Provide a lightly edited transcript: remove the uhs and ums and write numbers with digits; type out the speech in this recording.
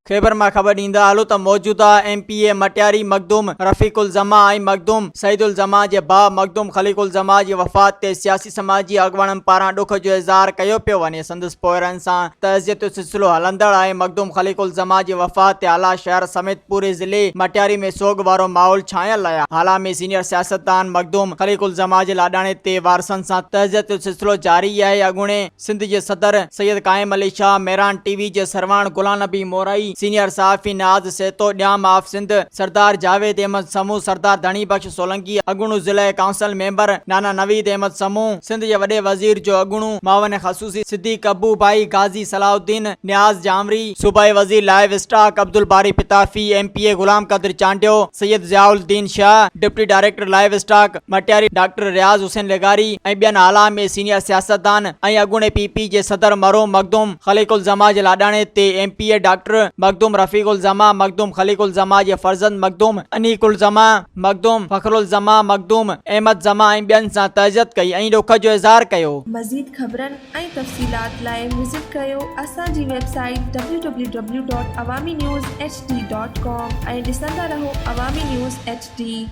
खैबर में खबर ॾींदा हलो त मौजूदा MPA मटियारी मखदूम रफ़ीकुल जमा ऐं मखदूम सईदुल जमा जे भाउ मखदूम खलीकुल जमा जी वफ़ात ते सियासी समाजी अॻुवाणनि पारां ॾुख जो इज़हार कयो पियो वञे। संदसि पोरनि सां तज़ियत जो सिलसिलो हलंदड़ आहे। मखदूम खलीकुल जमा जी वफ़ात ते आला शहर समेत पूरे ज़िले मटियारी में सोग वारो माहौल छायल आहे। हाल में सीनियर सियासतदान मखदूम खलीकुल जमा जे लाॾाणे ते वारसनि सां तज़ियत जो सिलसिलो जारी आहे। अॻूणे सिंध जे सदर सैयद काइम अली शाह, मेहरान TV जे सरवाण गुलाम नबी मोराई, सीनियर सहाफ़ी नाज सेतो, ड्याम ऑफ सिंध सरदार जावेद अहमद समूह, सरदार धनी बख्श सोलंकी, अगुणू ज़िला काउंसिल मेंबर नाना नवीद अहमद समूह, सिंध जे वॾे वज़ीर जो अगुणू मावन ख़सूसी सिद्दीक अबू भाई, गाज़ी सलाउद्दीन न्याज जामरी, सूबाई वज़ीर लाइव स्टॉक अब्दुल बारी Pitafi, MPA Ghulam Qadir Chandio, Syed Ziauddin Shah, deputy director livestock Matiari doctor Riaz Hussain लेगारी ऐं ॿियनि आला में सीनियर सियासतदान ऐं अगुणे PP जे सदर मरहूम मखदूम खलीकुल जमा जे लाॾाणे ते MPA डॉक्टर मखदूम रफ़ीकुल जमा, मखदूम खलीकुल जमा जे फर्जंद मखदूम अनीकुल जमा, मखदूम फखरुल जमा, मखदूम अहमद जमा ऐं ॿियनि सां तज़ियत कई ऐं ॾुख जो इज़हार कयो। मज़ीद ख़बरनि ऐं तफ़सीलात लाइ विज़िट कयो असांजी वेबसाइट www.awamiNewsHD.com ऐं ॾिसंदा रहो अवामी न्यूज़ HD।